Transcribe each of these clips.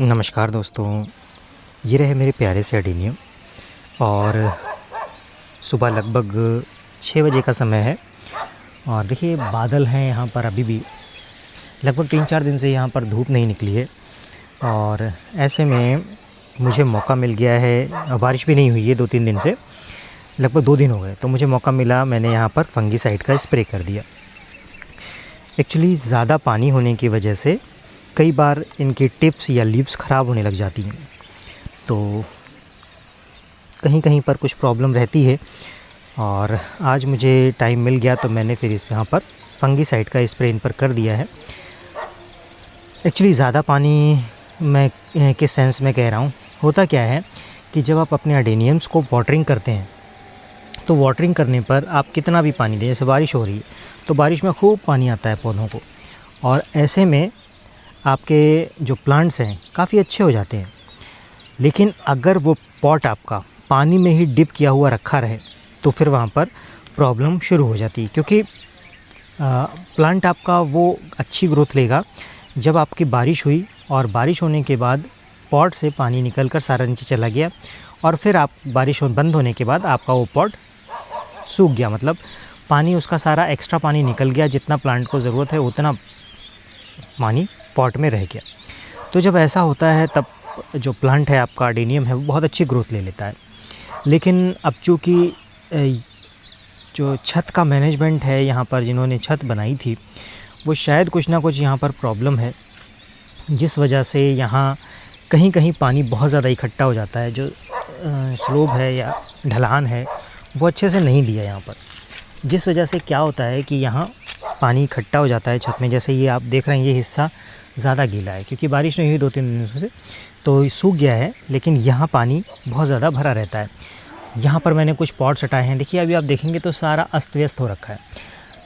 नमस्कार दोस्तों, ये रहे मेरे प्यारे से अडेनियम। और सुबह लगभग 6 बजे का समय है और देखिए बादल हैं यहाँ पर अभी भी। लगभग 3-4 दिन से यहाँ पर धूप नहीं निकली है और ऐसे में मुझे मौका मिल गया है। बारिश भी नहीं हुई है 2-3 दिन से, लगभग 2 दिन हो गए, तो मुझे मौका मिला, मैंने यहाँ पर फंगीसाइड का स्प्रे कर दिया। एक्चुअली ज़्यादा पानी होने की वजह से कई बार इनकी टिप्स या लीव्स ख़राब होने लग जाती हैं, तो कहीं कहीं पर कुछ प्रॉब्लम रहती है। और आज मुझे टाइम मिल गया तो मैंने फिर यहाँ पर फंगीसाइड का स्प्रे इन पर कर दिया है। एक्चुअली ज़्यादा पानी मैं किस सेंस में कह रहा हूँ, होता क्या है कि जब आप अपने अडेनियम्स को वाटरिंग करते हैं तो वाटरिंग करने पर आप कितना भी पानी दें, जैसे बारिश हो रही है तो बारिश में खूब पानी आता है पौधों को, और ऐसे में आपके जो प्लांट्स हैं काफ़ी अच्छे हो जाते हैं। लेकिन अगर वो पॉट आपका पानी में ही डिप किया हुआ रखा रहे तो फिर वहाँ पर प्रॉब्लम शुरू हो जाती है, क्योंकि प्लांट आपका वो अच्छी ग्रोथ लेगा जब आपकी बारिश हुई और बारिश होने के बाद पॉट से पानी निकलकर सारा नीचे चला गया, और फिर आप बारिश बंद होने के बाद आपका वो पॉट सूख गया, मतलब पानी उसका सारा एक्स्ट्रा पानी निकल गया, जितना प्लांट को ज़रूरत है उतना पानी पॉट में रह गया। तो जब ऐसा होता है तब जो प्लांट है आपका अडेनियम है वो बहुत अच्छी ग्रोथ ले लेता है। लेकिन अब चूँकि जो छत का मैनेजमेंट है यहाँ पर, जिन्होंने छत बनाई थी, वो शायद कुछ ना कुछ यहाँ पर प्रॉब्लम है, जिस वजह से यहाँ कहीं कहीं पानी बहुत ज़्यादा इकट्ठा हो जाता है। जो स्लोप है या ढलान है वो अच्छे से नहीं दिया यहाँ पर, जिस वजह से क्या होता है कि यहाँ पानी इकट्ठा हो जाता है छत में। जैसे ये आप देख रहे हैं, ये हिस्सा ज़्यादा गीला है क्योंकि बारिश नहीं हुई 2-3 दिनों से, तो सूख गया है, लेकिन यहाँ पानी बहुत ज़्यादा भरा रहता है। यहाँ पर मैंने कुछ पॉट्स हटाए हैं, देखिए अभी आप देखेंगे तो सारा अस्त व्यस्त हो रखा है।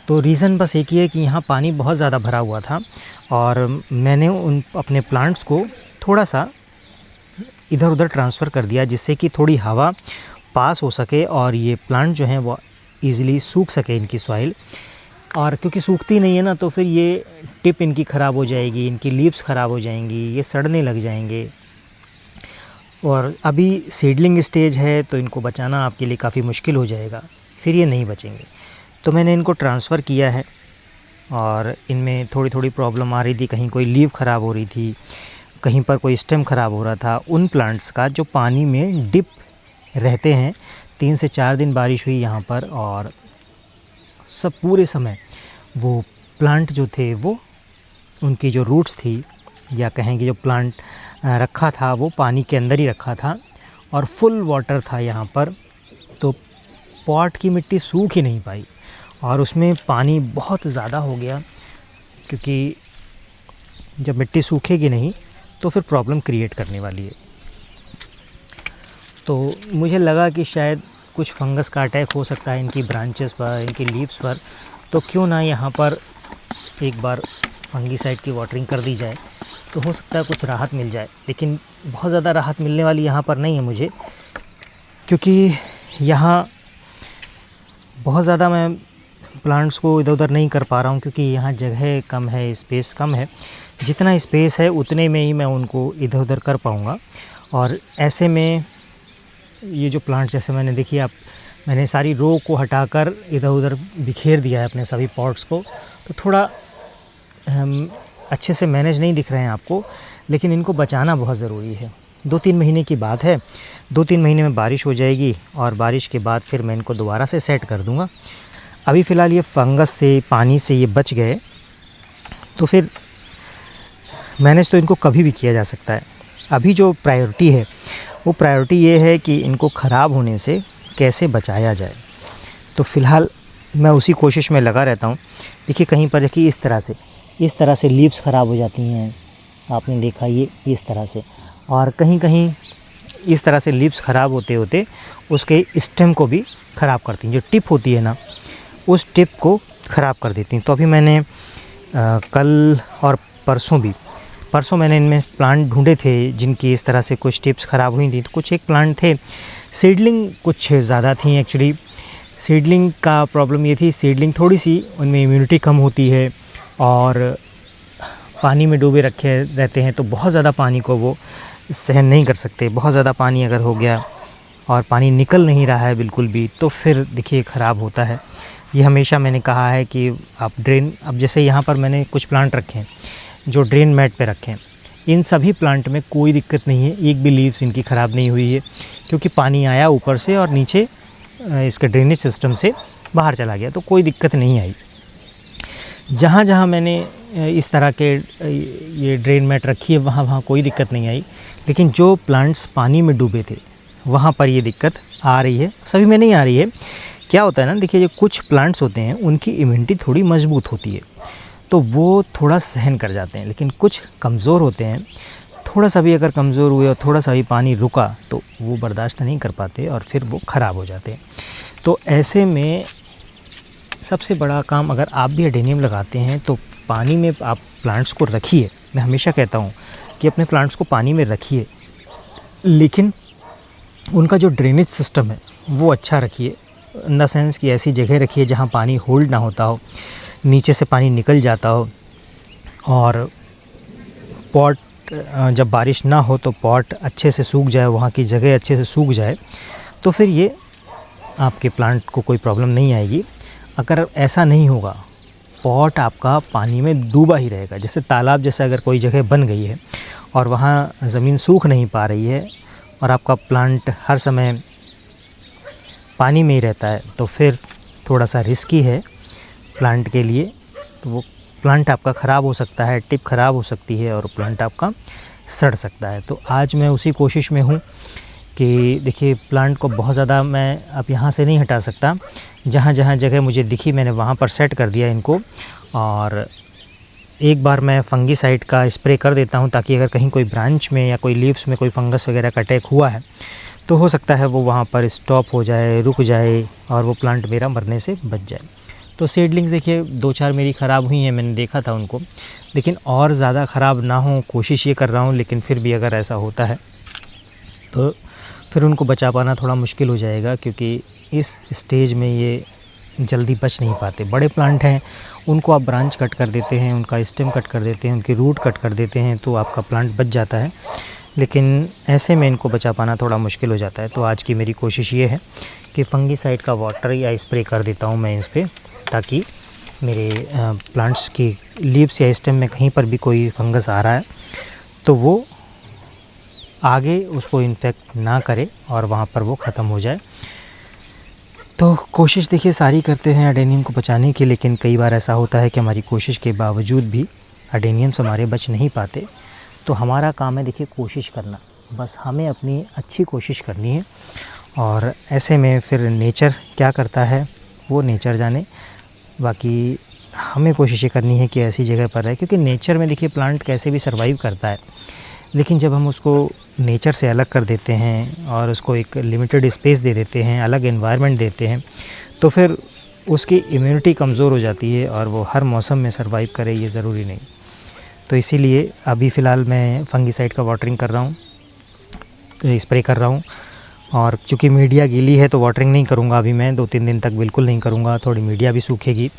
तो रीज़न बस एक ही है कि यहाँ पानी बहुत ज़्यादा भरा हुआ था और मैंने उन अपने प्लांट्स को थोड़ा सा इधर उधर ट्रांसफ़र कर दिया, जिससे कि थोड़ी हवा पास हो सके और ये प्लांट जो हैं वो ईज़िली सूख सके, इनकी सॉइल। और क्योंकि सूखती नहीं है ना, तो फिर ये टिप इनकी ख़राब हो जाएगी, इनकी लीव्स ख़राब हो जाएंगी, ये सड़ने लग जाएंगे। और अभी सीडलिंग स्टेज है तो इनको बचाना आपके लिए काफ़ी मुश्किल हो जाएगा, फिर ये नहीं बचेंगे। तो मैंने इनको ट्रांसफ़र किया है और इनमें थोड़ी थोड़ी प्रॉब्लम आ रही थी, कहीं कोई लीव ख़राब हो रही थी, कहीं पर कोई स्टेम ख़राब हो रहा था। उन प्लांट्स का जो पानी में डिप रहते हैं, 3 से 4 दिन बारिश हुई यहाँ पर और सब पूरे समय वो प्लांट जो थे वो, उनकी जो रूट्स थी या कहेंगे जो प्लांट रखा था वो पानी के अंदर ही रखा था और फुल वाटर था यहाँ पर। तो पॉट की मिट्टी सूख ही नहीं पाई और उसमें पानी बहुत ज़्यादा हो गया, क्योंकि जब मिट्टी सूखेगी नहीं तो फिर प्रॉब्लम क्रिएट करने वाली है। तो मुझे लगा कि शायद कुछ फंगस का अटैक हो सकता है इनकी ब्रांचेस पर, इनकी लीव्स पर, तो क्यों ना यहाँ पर एक बार फंगीसाइड की वाटरिंग कर दी जाए, तो हो सकता है कुछ राहत मिल जाए। लेकिन बहुत ज़्यादा राहत मिलने वाली यहाँ पर नहीं है मुझे, क्योंकि यहाँ बहुत ज़्यादा मैं प्लांट्स को इधर उधर नहीं कर पा रहा हूँ, क्योंकि यहाँ जगह कम है, स्पेस कम है। जितना स्पेस है उतने में ही मैं उनको इधर उधर कर पाऊँगा। और ऐसे में ये जो प्लांट्स, जैसे मैंने देखिए आप, मैंने सारी रो को हटाकर इधर उधर बिखेर दिया है अपने सभी पॉट्स को, तो थोड़ा अच्छे से मैनेज नहीं दिख रहे हैं आपको, लेकिन इनको बचाना बहुत ज़रूरी है। 2-3 महीने की बात है, 2-3 महीने में बारिश हो जाएगी और बारिश के बाद फिर मैं इनको दोबारा से सेट कर दूँगा। अभी फ़िलहाल ये फंगस से, पानी से ये बच गए, तो फिर मैनेज तो इनको कभी भी किया जा सकता है। अभी जो प्रायोरिटी है वो प्रायोरिटी ये है कि इनको ख़राब होने से कैसे बचाया जाए। तो फ़िलहाल मैं उसी कोशिश में लगा रहता हूँ। देखिए कहीं पर देखिए इस तरह से लीव्स ख़राब हो जाती हैं, आपने देखा ये इस तरह से, और कहीं कहीं इस तरह से लीव्स ख़राब होते होते उसके स्टेम को भी ख़राब करती हैं। जो टिप होती है ना, उस टिप को ख़राब कर देती हैं। तो अभी मैंने कल और परसों मैंने इनमें प्लांट ढूंढे थे जिनकी इस तरह से कुछ टिप्स ख़राब हुई थी। तो कुछ एक प्लांट थे, सीडलिंग कुछ ज़्यादा थी। एक्चुअली सीडलिंग का प्रॉब्लम ये थी, सीडलिंग थोड़ी सी उनमें इम्यूनिटी कम होती है और पानी में डूबे रखे रहते हैं तो बहुत ज़्यादा पानी को वो सहन नहीं कर सकते। बहुत ज़्यादा पानी अगर हो गया और पानी निकल नहीं रहा है बिल्कुल भी, तो फिर देखिए ख़राब होता है। ये हमेशा मैंने कहा है कि आप ड्रेन, अब जैसे यहाँ पर मैंने कुछ प्लांट रखे हैं जो ड्रेन मैट पे रखे हैं, इन सभी प्लांट में कोई दिक्कत नहीं है, एक भी लीव्स इनकी ख़राब नहीं हुई है, क्योंकि पानी आया ऊपर से और नीचे इसके ड्रेनेज सिस्टम से बाहर चला गया, तो कोई दिक्कत नहीं आई। जहाँ जहाँ मैंने इस तरह के ये ड्रेन मैट रखी है वहाँ कोई दिक्कत नहीं आई, लेकिन जो प्लांट्स पानी में डूबे थे वहाँ पर ये दिक्कत आ रही है। सभी में नहीं आ रही है। क्या होता है ना, देखिए जो कुछ प्लांट्स होते हैं उनकी इम्यूनिटी थोड़ी मजबूत होती है, तो वो थोड़ा सहन कर जाते हैं, लेकिन कुछ कमज़ोर होते हैं, थोड़ा सा भी अगर कमज़ोर हुए और थोड़ा सा भी पानी रुका तो वो बर्दाश्त नहीं कर पाते और फिर वो ख़राब हो जाते हैं। तो ऐसे में सबसे बड़ा काम, अगर आप भी एडेनियम लगाते हैं तो पानी में आप प्लांट्स को रखिए। मैं हमेशा कहता हूँ कि अपने प्लांट्स को पानी में रखिए, लेकिन उनका जो ड्रेनेज सिस्टम है वो अच्छा रखिए, इन द सेंस कि ऐसी जगह रखिए जहाँ पानी होल्ड ना होता हो, नीचे से पानी निकल जाता हो, और पॉट जब बारिश ना हो तो पॉट अच्छे से सूख जाए, वहाँ की जगह अच्छे से सूख जाए, तो फिर ये आपके प्लांट को कोई प्रॉब्लम नहीं आएगी। अगर ऐसा नहीं होगा, पॉट आपका पानी में डूबा ही रहेगा, जैसे तालाब जैसा अगर कोई जगह बन गई है और वहाँ ज़मीन सूख नहीं पा रही है और आपका प्लांट हर समय पानी में ही रहता है, तो फिर थोड़ा सा रिस्की है प्लांट के लिए। तो वो प्लांट आपका ख़राब हो सकता है, टिप ख़राब हो सकती है और प्लांट आपका सड़ सकता है। तो आज मैं उसी कोशिश में हूँ कि देखिए प्लांट को बहुत ज़्यादा मैं अब यहाँ से नहीं हटा सकता, जहाँ जहाँ जगह मुझे दिखी मैंने वहाँ पर सेट कर दिया इनको, और एक बार मैं फंगीसाइड का स्प्रे कर देता हूँ, ताकि अगर कहीं कोई ब्रांच में या कोई लीव्स में कोई फंगस वगैरह का अटैक हुआ है तो हो सकता है वो वहाँ पर स्टॉप हो जाए, रुक जाए और वो प्लांट मेरा मरने से बच जाए। तो सीडलिंग्स देखिए 2-4 मेरी ख़राब हुई हैं, मैंने देखा था उनको, लेकिन और ज़्यादा ख़राब ना हो कोशिश ये कर रहा हूँ, लेकिन फिर भी अगर ऐसा होता है तो फिर उनको बचा पाना थोड़ा मुश्किल हो जाएगा, क्योंकि इस स्टेज में ये जल्दी बच नहीं पाते। बड़े प्लांट हैं उनको आप ब्रांच कट कर देते हैं, उनका स्टेम कट कर देते हैं, उनकी रूट कट कर देते हैं, तो आपका प्लांट बच जाता है, लेकिन ऐसे में इनको बचा पाना थोड़ा मुश्किल हो जाता है। तो आज की मेरी कोशिश ये है कि फंगीसाइड का वाटर या स्प्रे कर देता हूँ मैं इस पर, ताकि मेरे प्लांट्स की लीव्स या स्टेम में कहीं पर भी कोई फंगस आ रहा है तो वो आगे उसको इन्फेक्ट ना करे और वहाँ पर वो ख़त्म हो जाए। तो कोशिश देखिए सारी करते हैं एडेनियम को बचाने की, लेकिन कई बार ऐसा होता है कि हमारी कोशिश के बावजूद भी एडेनियम्स हमारे बच नहीं पाते। तो हमारा काम है देखिए कोशिश करना, बस हमें अपनी अच्छी कोशिश करनी है, और ऐसे में फिर नेचर क्या करता है वो नेचर जाने। बाकी हमें कोशिश ये करनी है कि ऐसी जगह पर रहे, क्योंकि नेचर में देखिए प्लांट कैसे भी सर्वाइव करता है, लेकिन जब हम उसको नेचर से अलग कर देते हैं और उसको एक लिमिटेड स्पेस दे देते हैं, अलग एनवायरनमेंट देते हैं, तो फिर उसकी इम्यूनिटी कमज़ोर हो जाती है और वो हर मौसम में सर्वाइव करे, ये ज़रूरी नहीं। तो इसीलिए अभी फ़िलहाल मैं फंगीसाइड का वाटरिंग कर रहा हूँ, स्प्रे कर रहा हूँ, और चूँकि मीडिया गीली है तो वाटरिंग नहीं करूँगा अभी मैं, 2-3 दिन तक बिल्कुल नहीं करूँगा, थोड़ी मीडिया भी सूखेगी।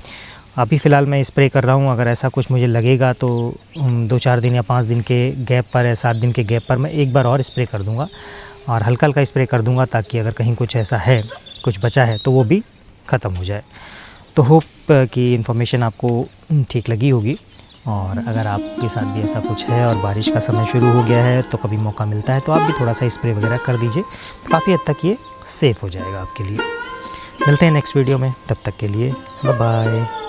अभी फ़िलहाल मैं स्प्रे कर रहा हूँ। अगर ऐसा कुछ मुझे लगेगा तो 2-4 दिन या 5 दिन के गैप पर या 7 दिन के गैप पर मैं एक बार और स्प्रे कर दूँगा, और हल्का हल्का स्प्रे कर दूँगा, ताकि अगर कहीं कुछ ऐसा है, कुछ बचा है तो वो भी ख़त्म हो जाए। तो होप कि इन्फॉर्मेशन आपको ठीक लगी होगी, और अगर आपके साथ भी ऐसा कुछ है और बारिश का समय शुरू हो गया है तो कभी मौका मिलता है तो आप भी थोड़ा सा स्प्रे वगैरह कर दीजिए, तो काफ़ी हद तक ये सेफ़ हो जाएगा आपके लिए। मिलते हैं नेक्स्ट वीडियो में, तब तक के लिए बाय बाय।